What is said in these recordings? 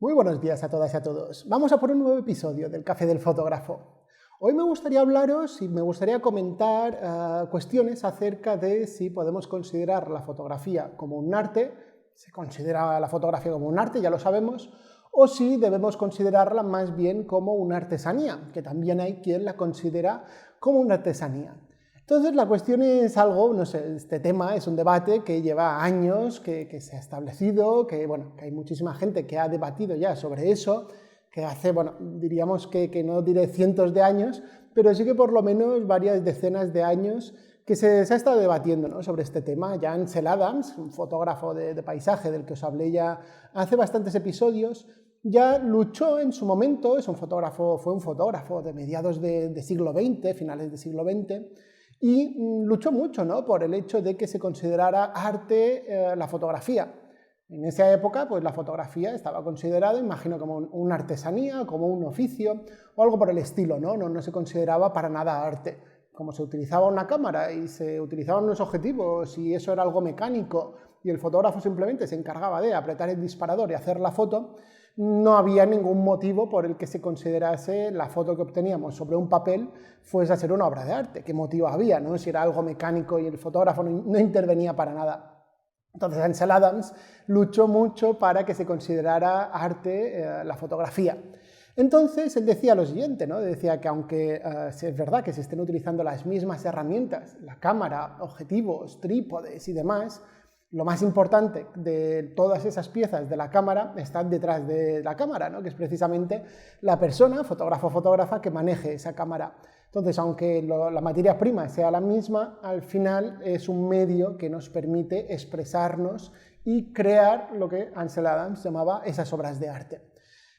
Muy buenos días a todas y a todos. Vamos a por un nuevo episodio del Café del Fotógrafo. Hoy me gustaría hablaros y me gustaría comentar cuestiones acerca de si podemos considerar la fotografía como un arte, se considera la fotografía como un arte, ya lo sabemos, o si debemos considerarla más bien como una artesanía, que también hay quien la considera como una artesanía. Entonces la cuestión es algo, no sé, este tema es un debate que lleva años, que se ha establecido, que hay muchísima gente que ha debatido ya sobre eso, que hace, diríamos que no diré cientos de años, pero sí que por lo menos varias decenas de años que se ha estado debatiendo, ¿no?, sobre este tema. Ya Ansel Adams, un fotógrafo de paisaje del que os hablé ya hace bastantes episodios, ya luchó en su momento, fue un fotógrafo de mediados de siglo XX, finales del siglo XX, y luchó mucho, ¿no?, por el hecho de que se considerara arte la fotografía. En esa época, pues la fotografía estaba considerada, imagino, como una artesanía, como un oficio, o algo por el estilo, ¿no? No se consideraba para nada arte. Como se utilizaba una cámara y se utilizaban unos objetivos y eso era algo mecánico y el fotógrafo simplemente se encargaba de apretar el disparador y hacer la foto, no había ningún motivo por el que se considerase la foto que obteníamos sobre un papel fuese a ser una obra de arte. ¿Qué motivo había, no?, si era algo mecánico y el fotógrafo no intervenía para nada? Entonces Ansel Adams luchó mucho para que se considerara arte la fotografía. Entonces él decía lo siguiente, ¿no?, decía que aunque es verdad que se estén utilizando las mismas herramientas, la cámara, objetivos, trípodes y demás, lo más importante de todas esas piezas de la cámara está detrás de la cámara, ¿no?, que es precisamente la persona, fotógrafo o fotógrafa, que maneje esa cámara. Entonces, aunque la materia prima sea la misma, al final es un medio que nos permite expresarnos y crear lo que Ansel Adams llamaba esas obras de arte.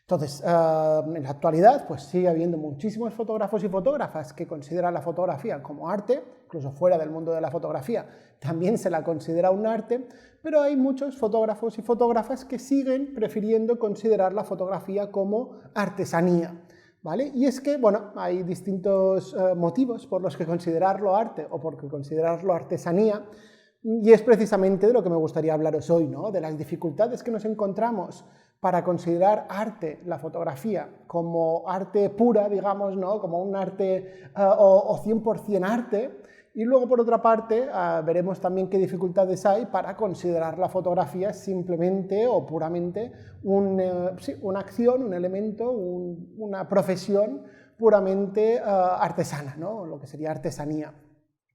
Entonces, en la actualidad, pues sigue habiendo muchísimos fotógrafos y fotógrafas que consideran la fotografía como arte, incluso fuera del mundo de la fotografía también se la considera un arte, pero hay muchos fotógrafos y fotógrafas que siguen prefiriendo considerar la fotografía como artesanía, ¿vale? Y es que, hay distintos motivos por los que considerarlo arte o por que considerarlo artesanía, y es precisamente de lo que me gustaría hablaros hoy, ¿no?, de las dificultades que nos encontramos para considerar arte, la fotografía, como arte pura, digamos, ¿no?, como un arte o 100% arte, y luego, por otra parte, veremos también qué dificultades hay para considerar la fotografía simplemente o puramente una acción, un elemento, una profesión puramente artesana, ¿no?, lo que sería artesanía.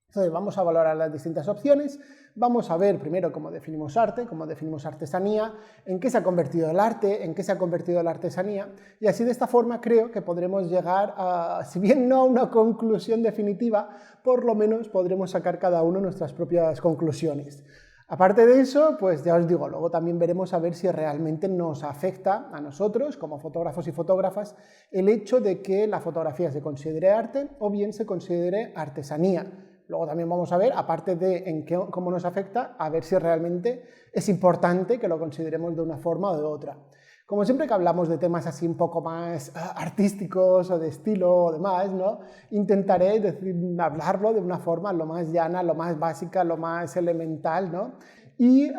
Entonces vamos a valorar las distintas opciones, vamos a ver primero cómo definimos arte, cómo definimos artesanía, en qué se ha convertido el arte, en qué se ha convertido la artesanía, y así de esta forma creo que podremos llegar a, si bien no a una conclusión definitiva, por lo menos podremos sacar cada uno nuestras propias conclusiones. Aparte de eso, pues ya os digo, luego también veremos a ver si realmente nos afecta a nosotros, como fotógrafos y fotógrafas, el hecho de que la fotografía se considere arte o bien se considere artesanía. Luego también vamos a ver, aparte de cómo nos afecta, a ver si realmente es importante que lo consideremos de una forma o de otra. Como siempre que hablamos de temas así un poco más artísticos o de estilo o demás, ¿no?, intentaré hablarlo de una forma lo más llana, lo más básica, lo más elemental, ¿no? Y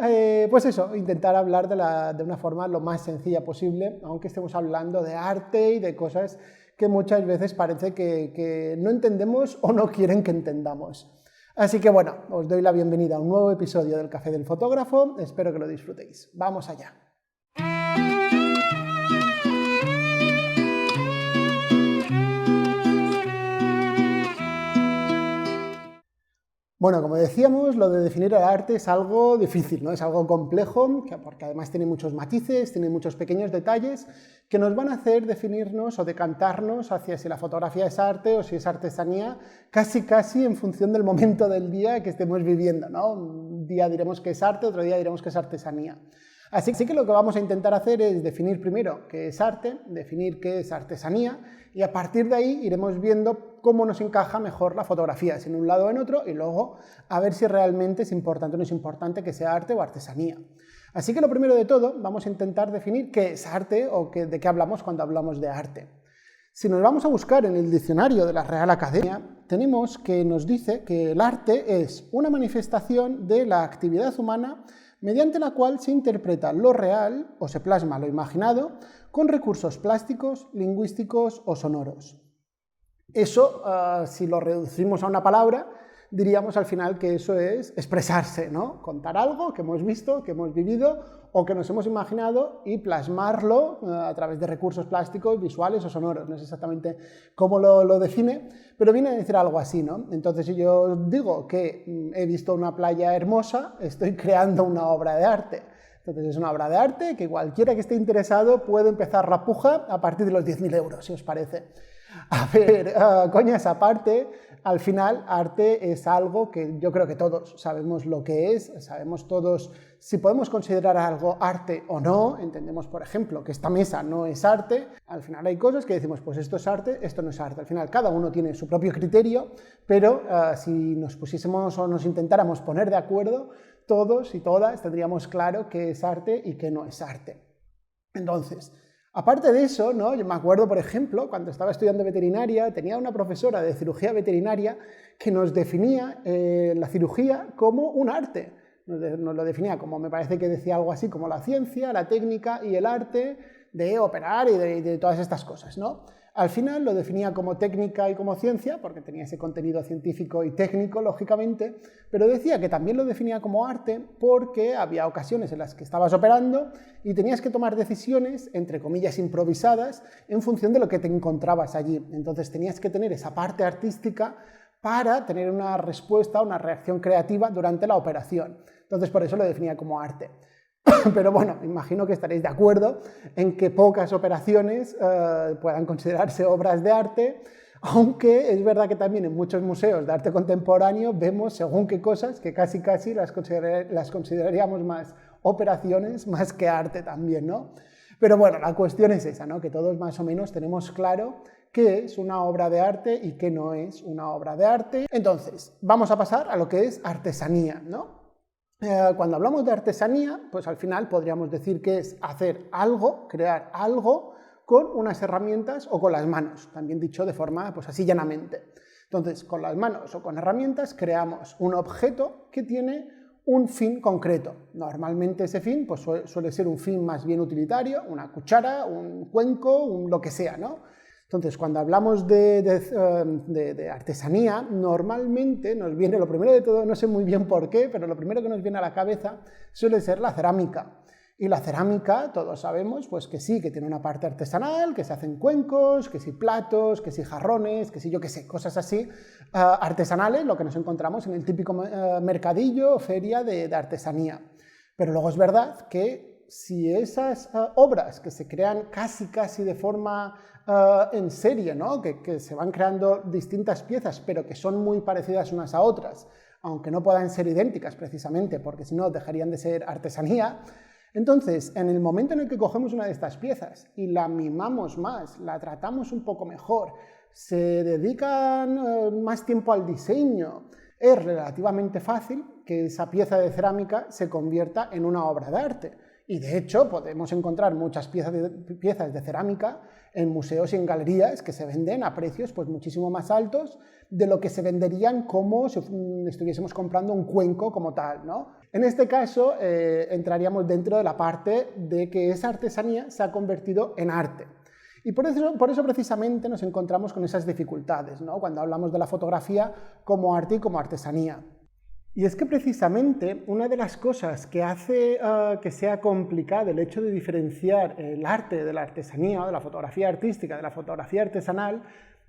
pues eso, intentar hablar de una forma lo más sencilla posible, aunque estemos hablando de arte y de cosas que muchas veces parece que no entendemos o no quieren que entendamos. Así que os doy la bienvenida a un nuevo episodio del Café del Fotógrafo, espero que lo disfrutéis. ¡Vamos allá! Como decíamos, lo de definir el arte es algo difícil, ¿no? Es algo complejo, porque además tiene muchos matices, tiene muchos pequeños detalles que nos van a hacer definirnos o decantarnos hacia si la fotografía es arte o si es artesanía, casi en función del momento del día que estemos viviendo, ¿no? Un día diremos que es arte, otro día diremos que es artesanía. Así que lo que vamos a intentar hacer es definir primero qué es arte, definir qué es artesanía, y a partir de ahí iremos viendo cómo nos encaja mejor la fotografía, si en un lado o en otro, y luego a ver si realmente es importante o no es importante que sea arte o artesanía. Así que lo primero de todo, vamos a intentar definir qué es arte o de qué hablamos cuando hablamos de arte. Si nos vamos a buscar en el diccionario de la Real Academia, tenemos que nos dice que el arte es una manifestación de la actividad humana mediante la cual se interpreta lo real o se plasma lo imaginado con recursos plásticos, lingüísticos o sonoros. Eso, si lo reducimos a una palabra, diríamos al final que eso es expresarse, ¿no? Contar algo que hemos visto, que hemos vivido o que nos hemos imaginado y plasmarlo a través de recursos plásticos, visuales o sonoros. No sé exactamente cómo lo define, pero viene a decir algo así, ¿no? Entonces, si yo digo que he visto una playa hermosa, estoy creando una obra de arte. Entonces, es una obra de arte que cualquiera que esté interesado puede empezar la puja a partir de los 10.000 euros, si os parece. A ver, coñas aparte, al final arte es algo que yo creo que todos sabemos lo que es, sabemos todos si podemos considerar algo arte o no, entendemos por ejemplo que esta mesa no es arte, al final hay cosas que decimos pues esto es arte, esto no es arte, al final cada uno tiene su propio criterio, pero si nos pusiésemos o nos intentáramos poner de acuerdo, todos y todas tendríamos claro qué es arte y qué no es arte. Entonces, aparte de eso, ¿no? Yo me acuerdo, por ejemplo, cuando estaba estudiando veterinaria, tenía una profesora de cirugía veterinaria que nos definía la cirugía como un arte. Nos lo definía como, me parece que decía algo así como la ciencia, la técnica y el arte de operar y de todas estas cosas, ¿no? Al final lo definía como técnica y como ciencia, porque tenía ese contenido científico y técnico, lógicamente, pero decía que también lo definía como arte porque había ocasiones en las que estabas operando y tenías que tomar decisiones, entre comillas, improvisadas, en función de lo que te encontrabas allí. Entonces tenías que tener esa parte artística para tener una respuesta, una reacción creativa durante la operación. Entonces por eso lo definía como arte. Pero bueno, imagino que estaréis de acuerdo en que pocas operaciones puedan considerarse obras de arte, aunque es verdad que también en muchos museos de arte contemporáneo vemos según qué cosas que casi las consideraríamos más operaciones más que arte también, ¿no? Pero bueno, la cuestión es esa, ¿no? Que todos más o menos tenemos claro qué es una obra de arte y qué no es una obra de arte. Entonces, vamos a pasar a lo que es artesanía, ¿no? Cuando hablamos de artesanía, pues al final podríamos decir que es hacer algo, crear algo con unas herramientas o con las manos, también dicho de forma pues así llanamente. Entonces, con las manos o con herramientas creamos un objeto que tiene un fin concreto. Normalmente ese fin pues suele ser un fin más bien utilitario, una cuchara, un cuenco, lo que sea, ¿no? Entonces, cuando hablamos de artesanía, normalmente nos viene, lo primero de todo, no sé muy bien por qué, pero lo primero que nos viene a la cabeza suele ser la cerámica. Y la cerámica, todos sabemos, pues que sí, que tiene una parte artesanal, que se hacen cuencos, que sí platos, que sí jarrones, que sí yo qué sé, cosas así artesanales, lo que nos encontramos en el típico mercadillo o feria de artesanía. Pero luego es verdad que si esas obras que se crean casi de forma en serie, ¿no? que se van creando distintas piezas, pero que son muy parecidas unas a otras, aunque no puedan ser idénticas precisamente, porque si no dejarían de ser artesanía. Entonces, en el momento en el que cogemos una de estas piezas y la mimamos más, la tratamos un poco mejor, se dedican más tiempo al diseño, es relativamente fácil que esa pieza de cerámica se convierta en una obra de arte. Y de hecho podemos encontrar muchas piezas de cerámica en museos y en galerías que se venden a precios pues muchísimo más altos de lo que se venderían como si estuviésemos comprando un cuenco como tal, ¿no? En este caso entraríamos dentro de la parte de que esa artesanía se ha convertido en arte. Y por eso precisamente nos encontramos con esas dificultades, ¿no? Cuando hablamos de la fotografía como arte y como artesanía. Y es que precisamente una de las cosas que hace que sea complicado el hecho de diferenciar el arte de la artesanía o de la fotografía artística de la fotografía artesanal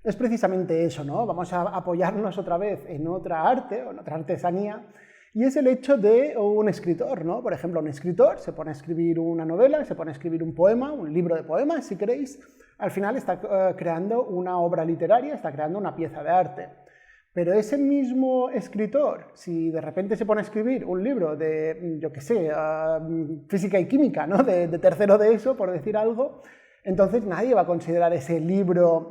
es precisamente eso, ¿no? Vamos a apoyarnos otra vez en otra arte o en otra artesanía y es el hecho de un escritor, ¿no? Por ejemplo, un escritor se pone a escribir una novela, se pone a escribir un poema, un libro de poemas, si queréis, al final está creando una obra literaria, está creando una pieza de arte. Pero ese mismo escritor, si de repente se pone a escribir un libro de, yo qué sé, física y química, ¿no? de tercero de eso, por decir algo, entonces nadie va a considerar ese libro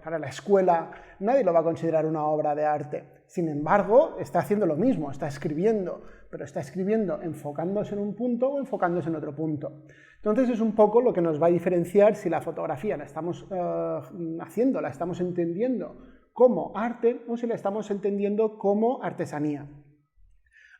para la escuela, nadie lo va a considerar una obra de arte. Sin embargo, está haciendo lo mismo, está escribiendo, pero está escribiendo enfocándose en un punto o enfocándose en otro punto. Entonces es un poco lo que nos va a diferenciar si la fotografía la estamos haciendo, la estamos entendiendo como arte o si la estamos entendiendo como artesanía.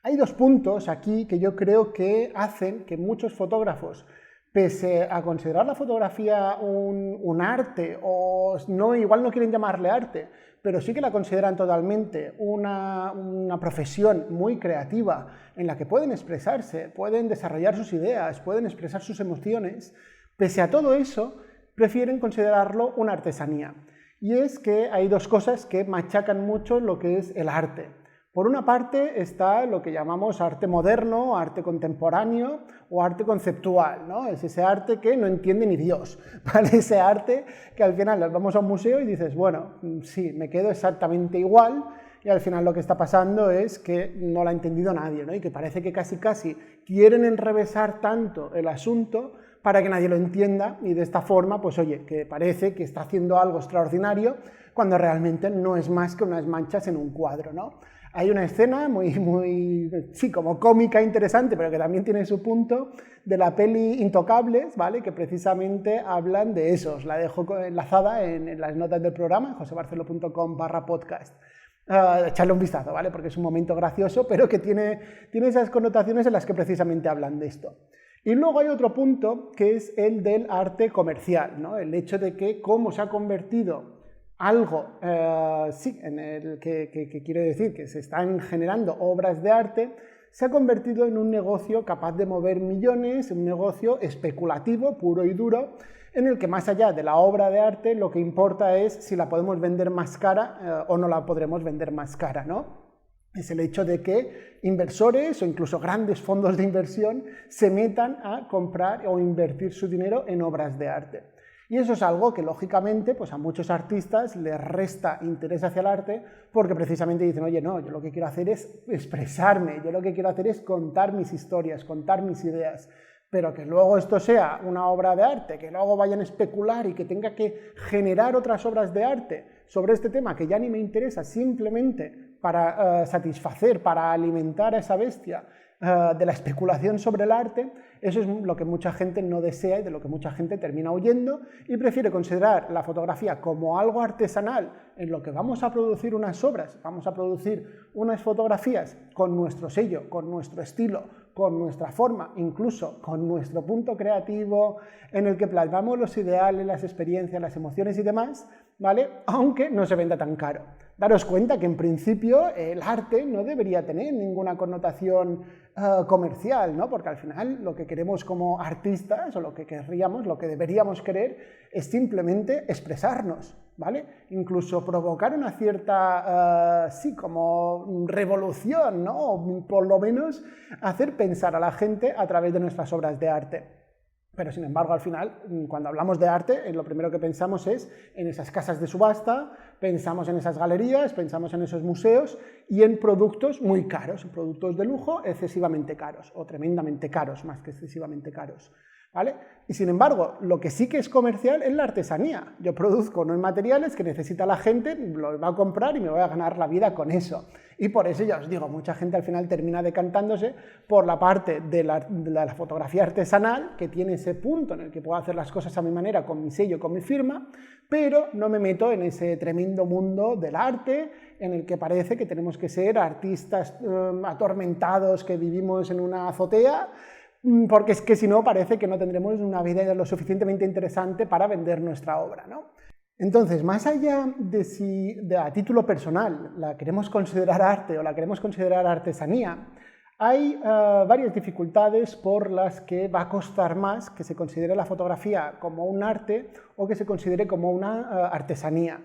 Hay dos puntos aquí que yo creo que hacen que muchos fotógrafos, pese a considerar la fotografía un arte, o no, igual no quieren llamarle arte, pero sí que la consideran totalmente una profesión muy creativa en la que pueden expresarse, pueden desarrollar sus ideas, pueden expresar sus emociones, pese a todo eso, prefieren considerarlo una artesanía. Y es que hay dos cosas que machacan mucho lo que es el arte. Por una parte está lo que llamamos arte moderno, arte contemporáneo o arte conceptual, ¿no? Es ese arte que no entiende ni Dios, ¿vale? Ese arte que al final vamos a un museo y dices, bueno, sí, me quedo exactamente igual, y al final lo que está pasando es que no lo ha entendido nadie, ¿no? Y que parece que casi quieren enrevesar tanto el asunto para que nadie lo entienda, y de esta forma, pues oye, que parece que está haciendo algo extraordinario cuando realmente no es más que unas manchas en un cuadro, ¿no? Hay una escena sí, como cómica, interesante, pero que también tiene su punto, de la peli Intocables, ¿vale? Que precisamente hablan de eso. Os la dejo enlazada en las notas del programa, josebarcelo.com/podcast. Echarle un vistazo, ¿vale? Porque es un momento gracioso, pero que tiene esas connotaciones en las que precisamente hablan de esto. Y luego hay otro punto, que es el del arte comercial, ¿no? El hecho de que cómo se ha convertido algo, en el que quiere decir que se están generando obras de arte, se ha convertido en un negocio capaz de mover millones, un negocio especulativo, puro y duro, en el que más allá de la obra de arte lo que importa es si la podemos vender más cara o no la podremos vender más cara, ¿no? Es el hecho de que inversores o incluso grandes fondos de inversión se metan a comprar o invertir su dinero en obras de arte. Y eso es algo que, lógicamente, pues a muchos artistas les resta interés hacia el arte porque precisamente dicen, oye, no, yo lo que quiero hacer es expresarme, yo lo que quiero hacer es contar mis historias, contar mis ideas, pero que luego esto sea una obra de arte, que luego vayan a especular y que tenga que generar otras obras de arte sobre este tema que ya ni me interesa, simplemente para satisfacer, para alimentar a esa bestia de la especulación sobre el arte, eso es lo que mucha gente no desea y de lo que mucha gente termina huyendo y prefiere considerar la fotografía como algo artesanal en lo que vamos a producir unas obras, vamos a producir unas fotografías con nuestro sello, con nuestro estilo, con nuestra forma, incluso con nuestro punto creativo en el que plasmamos los ideales, las experiencias, las emociones y demás, ¿vale? Aunque no se venda tan caro. Daros cuenta que en principio el arte no debería tener ninguna connotación comercial, ¿no? Porque al final lo que queremos como artistas o lo que querríamos, lo que deberíamos querer es simplemente expresarnos, ¿vale? Incluso provocar una cierta, como revolución, ¿no? O por lo menos hacer pensar a la gente a través de nuestras obras de arte. Pero sin embargo, al final, cuando hablamos de arte, lo primero que pensamos es en esas casas de subasta, pensamos en esas galerías, pensamos en esos museos y en productos muy caros, productos de lujo excesivamente caros o tremendamente caros, más que excesivamente caros, ¿vale? Y sin embargo, lo que sí que es comercial es la artesanía. Yo produzco unos materiales que necesita la gente, los va a comprar y me voy a ganar la vida con eso. Y por eso ya os digo, mucha gente al final termina decantándose por la parte de la fotografía artesanal, que tiene ese punto en el que puedo hacer las cosas a mi manera, con mi sello, con mi firma, pero no me meto en ese tremendo mundo del arte, en el que parece que tenemos que ser artistas atormentados que vivimos en una azotea, porque es que si no parece que no tendremos una vida lo suficientemente interesante para vender nuestra obra, ¿no? Entonces, más allá de si a título personal la queremos considerar arte o la queremos considerar artesanía, hay varias dificultades por las que va a costar más que se considere la fotografía como un arte o que se considere como una artesanía.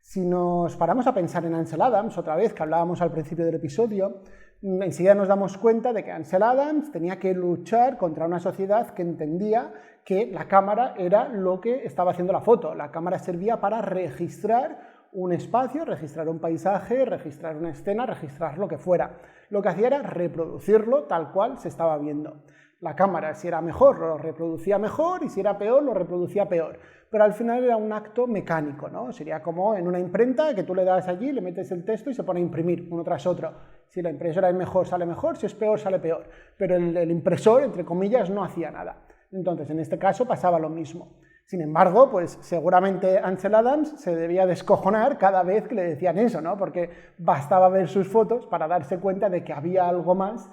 Si nos paramos a pensar en Ansel Adams, otra vez que hablábamos al principio del episodio, enseguida nos damos cuenta de que Ansel Adams tenía que luchar contra una sociedad que entendía que la cámara era lo que estaba haciendo la foto. La cámara servía para registrar un espacio, registrar un paisaje, registrar una escena, registrar lo que fuera. Lo que hacía era reproducirlo tal cual se estaba viendo. La cámara, si era mejor, lo reproducía mejor, y si era peor, lo reproducía peor. Pero al final era un acto mecánico, ¿no? Sería como en una imprenta que tú le das allí, le metes el texto y se pone a imprimir uno tras otro. Si la impresora es mejor, sale mejor, si es peor, sale peor. Pero el impresor, entre comillas, no hacía nada. Entonces, en este caso pasaba lo mismo. Sin embargo, pues seguramente Ansel Adams se debía descojonar cada vez que le decían eso, ¿no? Porque bastaba ver sus fotos para darse cuenta de que había algo más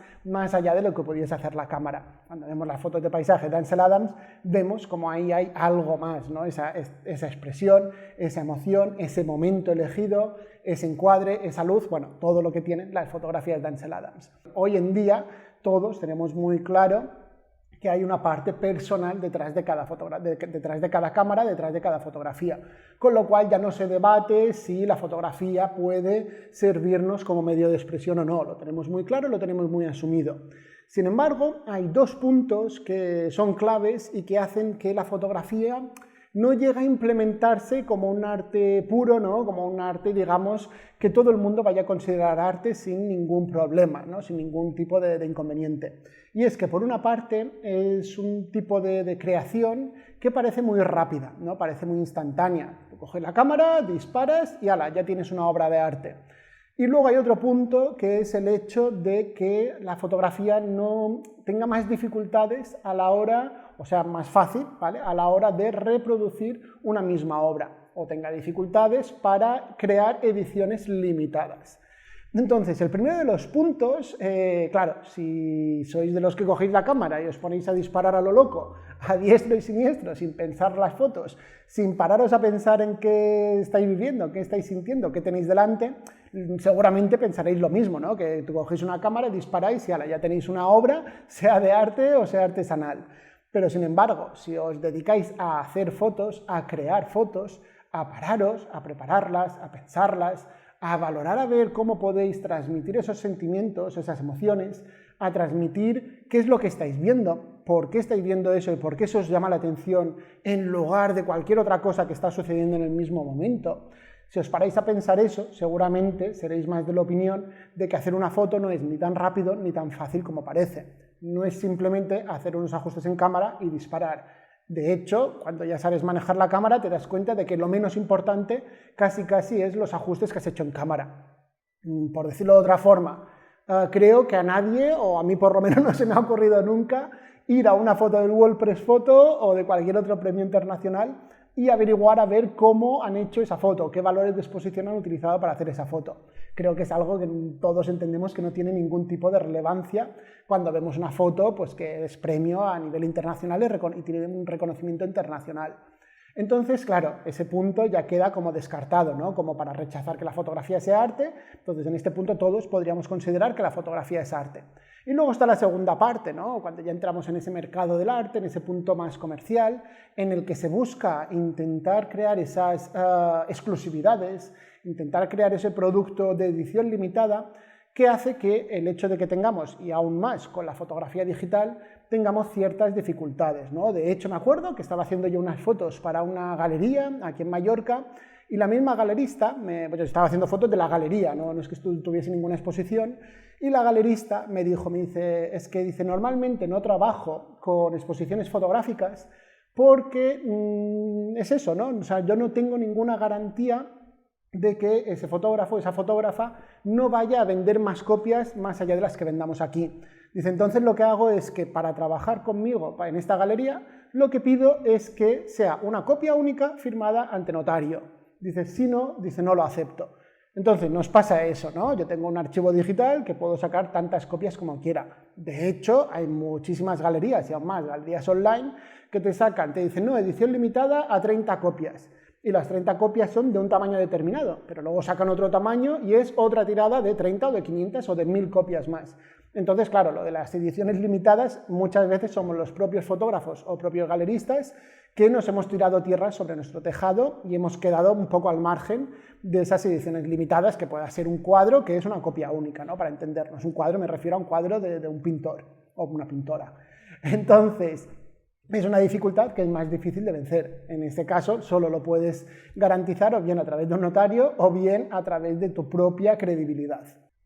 allá de lo que pudiese hacer la cámara. Cuando vemos las fotos de paisaje de Ansel Adams, vemos como ahí hay algo más, ¿no? Esa expresión, esa emoción, ese momento elegido, ese encuadre, esa luz, bueno, todo lo que tienen las fotografías de Ansel Adams. Hoy en día todos tenemos muy claro que hay una parte personal detrás de cada cámara, detrás de cada fotografía. Con lo cual ya no se debate si la fotografía puede servirnos como medio de expresión o no. Lo tenemos muy claro, lo tenemos muy asumido. Sin embargo, hay dos puntos que son claves y que hacen que la fotografía no llega a implementarse como un arte puro, ¿no? Como un arte, digamos, que todo el mundo vaya a considerar arte sin ningún problema, ¿no? Sin ningún tipo de inconveniente. Y es que, por una parte, es un tipo de creación que parece muy rápida, ¿no? Parece muy instantánea. Tú coges la cámara, disparas y ¡hala!, ya tienes una obra de arte. Y luego hay otro punto, que es el hecho de que la fotografía no tenga más dificultades a la hora, o sea, más fácil, ¿vale?, a la hora de reproducir una misma obra, o tenga dificultades para crear ediciones limitadas. Entonces, el primero de los puntos, claro, si sois de los que cogéis la cámara y os ponéis a disparar a lo loco, a diestro y siniestro, sin pensar las fotos, sin pararos a pensar en qué estáis viviendo, qué estáis sintiendo, qué tenéis delante, seguramente pensaréis lo mismo, ¿no? Que tú cogéis una cámara, disparáis y ala, ya tenéis una obra, sea de arte o sea artesanal. Pero sin embargo, si os dedicáis a hacer fotos, a crear fotos, a pararos, a prepararlas, a pensarlas, a valorar, a ver cómo podéis transmitir esos sentimientos, esas emociones, a transmitir qué es lo que estáis viendo, por qué estáis viendo eso y por qué eso os llama la atención en lugar de cualquier otra cosa que está sucediendo en el mismo momento. Si os paráis a pensar eso, seguramente seréis más de la opinión de que hacer una foto no es ni tan rápido ni tan fácil como parece. No es simplemente hacer unos ajustes en cámara y disparar. De hecho, cuando ya sabes manejar la cámara, te das cuenta de que lo menos importante casi es los ajustes que has hecho en cámara. Por decirlo de otra forma, creo que a nadie, o a mí por lo menos no se me ha ocurrido nunca, ir a una foto del World Press Photo o de cualquier otro premio internacional y averiguar a ver cómo han hecho esa foto, qué valores de exposición han utilizado para hacer esa foto. Creo que es algo que todos entendemos que no tiene ningún tipo de relevancia cuando vemos una foto pues, que es premio a nivel internacional y tiene un reconocimiento internacional. Entonces, claro, ese punto ya queda como descartado, ¿no? Como para rechazar que la fotografía sea arte. Entonces, en este punto todos podríamos considerar que la fotografía es arte. Y luego está la segunda parte, ¿no? Cuando ya entramos en ese mercado del arte, en ese punto más comercial, en el que se busca intentar crear esas exclusividades, intentar crear ese producto de edición limitada, que hace que el hecho de que tengamos, y aún más con la fotografía digital, tengamos ciertas dificultades, ¿no? De hecho, me acuerdo que estaba haciendo yo unas fotos para una galería aquí en Mallorca, y la misma galerista, pues yo estaba haciendo fotos de la galería, no es que tuviese ninguna exposición, y la galerista me dice, es que dice, normalmente no trabajo con exposiciones fotográficas porque es eso, ¿no? O sea, yo no tengo ninguna garantía de que ese fotógrafo, esa fotógrafa, no vaya a vender más copias más allá de las que vendamos aquí. Dice, entonces lo que hago es que para trabajar conmigo en esta galería, lo que pido es que sea una copia única firmada ante notario. Dice, si no, dice, no lo acepto. Entonces nos pasa eso, ¿no? Yo tengo un archivo digital que puedo sacar tantas copias como quiera. De hecho, hay muchísimas galerías, y aún más, galerías online, que te dicen, no, edición limitada a 30 copias. Y las 30 copias son de un tamaño determinado, pero luego sacan otro tamaño y es otra tirada de 30 o de 500 o de 1000 copias más. Entonces, claro, lo de las ediciones limitadas muchas veces somos los propios fotógrafos o propios galeristas que nos hemos tirado tierra sobre nuestro tejado y hemos quedado un poco al margen de esas ediciones limitadas, que pueda ser un cuadro que es una copia única, ¿no? Para entendernos. Un cuadro me refiero a un cuadro de un pintor o una pintora. Entonces, es una dificultad que es más difícil de vencer. En este caso, solo lo puedes garantizar o bien a través de un notario o bien a través de tu propia credibilidad.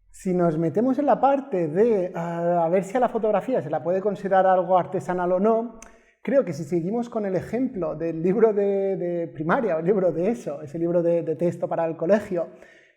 Si nos metemos en la parte de a ver si a la fotografía se la puede considerar algo artesanal o no, creo que si seguimos con el ejemplo del libro de primaria o el libro de ESO, ese libro de texto para el colegio,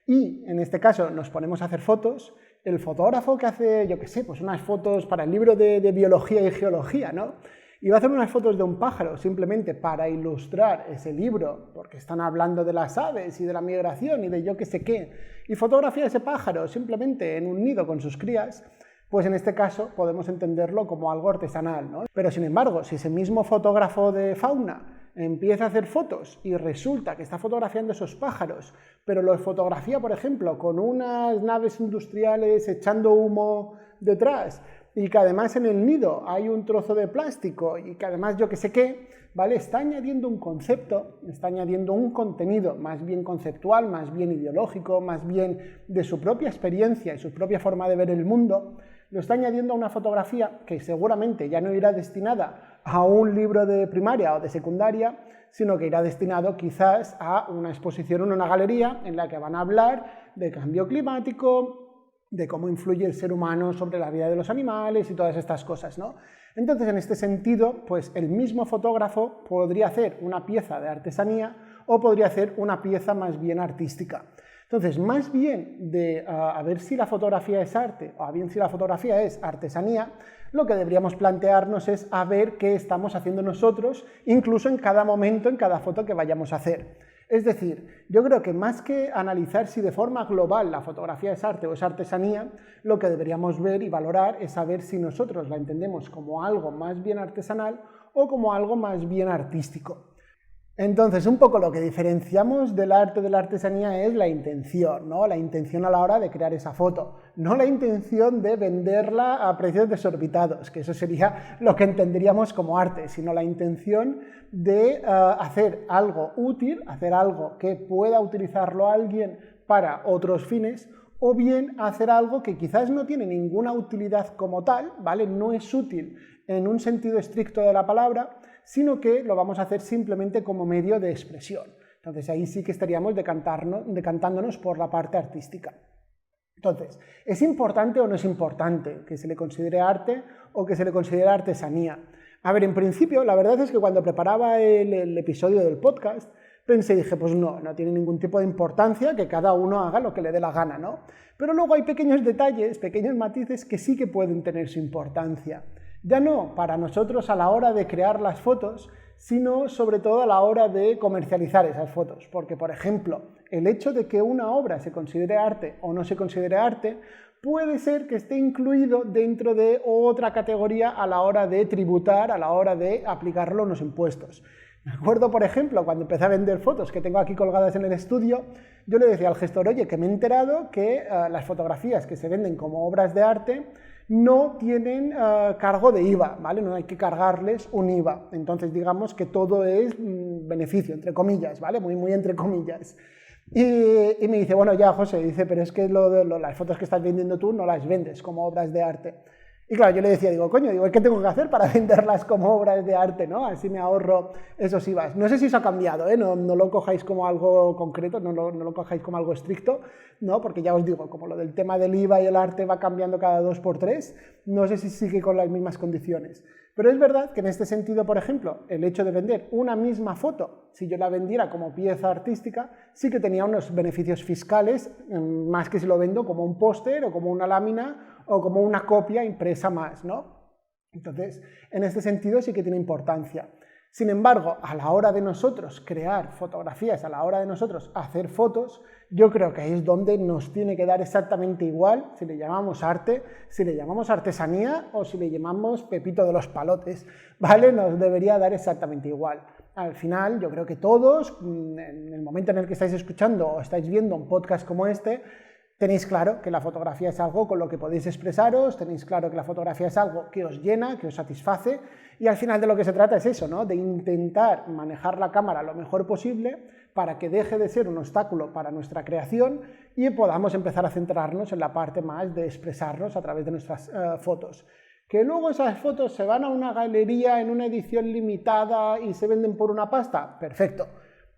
y en este caso nos ponemos a hacer fotos, el fotógrafo que hace, yo qué sé, pues unas fotos para el libro de biología y geología, ¿no? y va a hacer unas fotos de un pájaro simplemente para ilustrar ese libro, porque están hablando de las aves y de la migración y de yo qué sé qué, y fotografía ese pájaro simplemente en un nido con sus crías, pues en este caso podemos entenderlo como algo artesanal, ¿no? Pero sin embargo, si ese mismo fotógrafo de fauna empieza a hacer fotos y resulta que está fotografiando esos pájaros, pero los fotografía, por ejemplo, con unas naves industriales echando humo detrás, y que además en el nido hay un trozo de plástico y que además yo que sé qué, ¿vale? Está añadiendo un concepto, está añadiendo un contenido más bien conceptual, más bien ideológico, más bien de su propia experiencia y su propia forma de ver el mundo, lo está añadiendo a una fotografía que seguramente ya no irá destinada a un libro de primaria o de secundaria, sino que irá destinado quizás a una exposición en una galería en la que van a hablar de cambio climático, de cómo influye el ser humano sobre la vida de los animales y todas estas cosas, ¿no? Entonces, en este sentido, pues el mismo fotógrafo podría hacer una pieza de artesanía o podría hacer una pieza más bien artística. Entonces, más bien de a ver si la fotografía es arte o a bien si la fotografía es artesanía, lo que deberíamos plantearnos es a ver qué estamos haciendo nosotros, incluso en cada momento, en cada foto que vayamos a hacer. Es decir, yo creo que más que analizar si de forma global la fotografía es arte o es artesanía, lo que deberíamos ver y valorar es saber si nosotros la entendemos como algo más bien artesanal o como algo más bien artístico. Entonces, un poco lo que diferenciamos del arte de la artesanía es la intención, ¿no? La intención a la hora de crear esa foto, no la intención de venderla a precios desorbitados, que eso sería lo que entenderíamos como arte, sino la intención de hacer algo útil, hacer algo que pueda utilizarlo alguien para otros fines, o bien hacer algo que quizás no tiene ninguna utilidad como tal, ¿vale? No es útil en un sentido estricto de la palabra, sino que lo vamos a hacer simplemente como medio de expresión. Entonces ahí sí que estaríamos decantándonos por la parte artística. Entonces, ¿es importante o no es importante que se le considere arte o que se le considere artesanía? A ver, en principio, la verdad es que cuando preparaba el episodio del podcast, pensé y dije, pues no tiene ningún tipo de importancia, que cada uno haga lo que le dé la gana, ¿no? Pero luego hay pequeños detalles, pequeños matices que sí que pueden tener su importancia. Ya no para nosotros a la hora de crear las fotos, sino sobre todo a la hora de comercializar esas fotos. Porque, por ejemplo, el hecho de que una obra se considere arte o no se considere arte, puede ser que esté incluido dentro de otra categoría a la hora de tributar, a la hora de aplicarlo en los impuestos. Me acuerdo, por ejemplo, cuando empecé a vender fotos que tengo aquí colgadas en el estudio, yo le decía al gestor, oye, que me he enterado que las fotografías que se venden como obras de arte no tienen cargo de IVA, ¿vale? No hay que cargarles un IVA. Entonces, digamos que todo es beneficio, entre comillas, ¿vale? Muy entre comillas. Y me dice, bueno, ya, José, dice, pero es que las fotos que estás vendiendo tú no las vendes como obras de arte. Y claro, yo le decía, ¿qué tengo que hacer para venderlas como obras de arte, ¿no? Así me ahorro esos IVAs. No sé si eso ha cambiado, ¿eh? No lo cojáis como algo concreto, no lo cojáis como algo estricto, ¿no? Porque ya os digo, como lo del tema del IVA y el arte va cambiando cada 2 por 3, no sé si sigue con las mismas condiciones. Pero es verdad que en este sentido, por ejemplo, el hecho de vender una misma foto, si yo la vendiera como pieza artística, sí que tenía unos beneficios fiscales, más que si lo vendo como un póster o como una lámina o como una copia impresa más, ¿no? Entonces, en este sentido sí que tiene importancia. Sin embargo, a la hora de nosotros crear fotografías, a la hora de nosotros hacer fotos, yo creo que ahí es donde nos tiene que dar exactamente igual si le llamamos arte, si le llamamos artesanía o si le llamamos Pepito de los Palotes, ¿vale? Nos debería dar exactamente igual. Al final, yo creo que todos, en el momento en el que estáis escuchando o estáis viendo un podcast como este, tenéis claro que la fotografía es algo con lo que podéis expresaros, tenéis claro que la fotografía es algo que os llena, que os satisface, y al final de lo que se trata es eso, ¿no? De intentar manejar la cámara lo mejor posible para que deje de ser un obstáculo para nuestra creación y podamos empezar a centrarnos en la parte más de expresarnos a través de nuestras fotos. Que luego esas fotos se van a una galería en una edición limitada y se venden por una pasta, perfecto.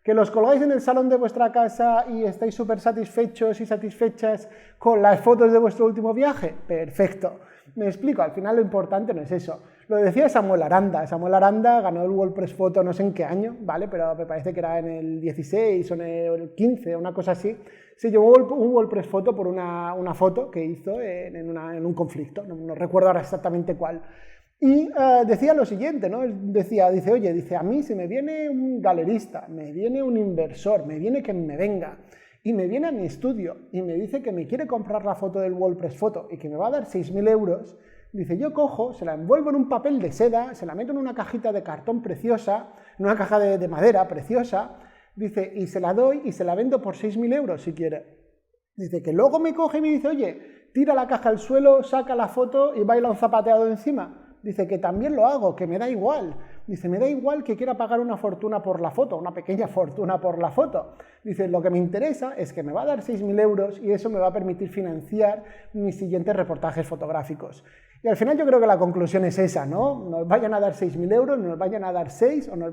Que los colgáis en el salón de vuestra casa y estáis súper satisfechos y satisfechas con las fotos de vuestro último viaje, perfecto. Me explico, al final lo importante no es eso. Lo decía Samuel Aranda. Samuel Aranda ganó el WordPress Photo no sé en qué año, ¿vale? Pero me parece que era en el 16 o en el 15, una cosa así. Se llevó un WordPress Photo por una foto que hizo en un conflicto, no recuerdo ahora exactamente cuál. Y decía lo siguiente, ¿no? Él dice, oye, dice, a mí si me viene un galerista, me viene un inversor, me viene quien me venga, y me viene a mi estudio y me dice que me quiere comprar la foto del WordPress Photo y que me va a dar 6.000 euros, dice, yo cojo, se la envuelvo en un papel de seda, se la meto en una cajita de cartón preciosa, en una caja de madera preciosa, dice, y se la doy y se la vendo por 6.000 euros si quiere. Dice que luego me coge y me dice, oye, tira la caja al suelo, saca la foto y baila un zapateado encima. Dice que también lo hago, que me da igual. Dice, me da igual que quiera pagar una fortuna por la foto, una pequeña fortuna por la foto. Dice, lo que me interesa es que me va a dar 6.000 euros y eso me va a permitir financiar mis siguientes reportajes fotográficos. Y al final yo creo que la conclusión es esa, ¿no? Nos vayan a dar 6.000 euros, nos vayan a dar 6 o nos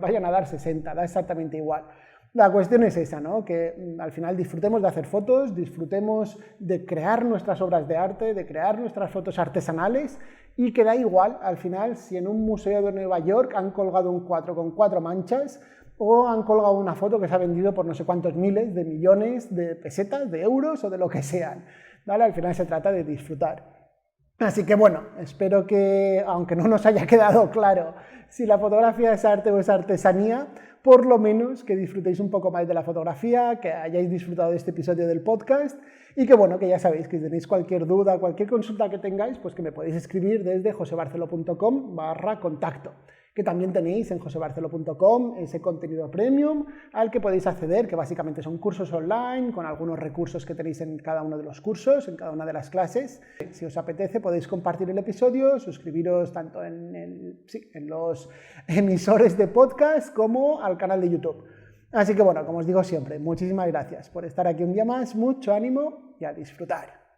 vayan a dar 60, da exactamente igual. La cuestión es esa, ¿no? Que al final disfrutemos de hacer fotos, disfrutemos de crear nuestras obras de arte, de crear nuestras fotos artesanales y que da igual al final si en un museo de Nueva York han colgado un cuadro con 4 manchas o han colgado una foto que se ha vendido por no sé cuántos miles de millones de pesetas, de euros o de lo que sean, ¿vale? Al final se trata de disfrutar. Así que bueno, espero que, aunque no nos haya quedado claro si la fotografía es arte o es artesanía, por lo menos que disfrutéis un poco más de la fotografía, que hayáis disfrutado de este episodio del podcast y que bueno, que ya sabéis que si tenéis cualquier duda, cualquier consulta que tengáis, pues que me podéis escribir desde josebarcelo.com/contacto, que también tenéis en josebarcelo.com ese contenido premium al que podéis acceder, que básicamente son cursos online con algunos recursos que tenéis en cada uno de los cursos, en cada una de las clases. Si os apetece podéis compartir el episodio, suscribiros tanto en los emisores de podcast como al canal de YouTube. Así que bueno, como os digo siempre, muchísimas gracias por estar aquí un día más, mucho ánimo y a disfrutar.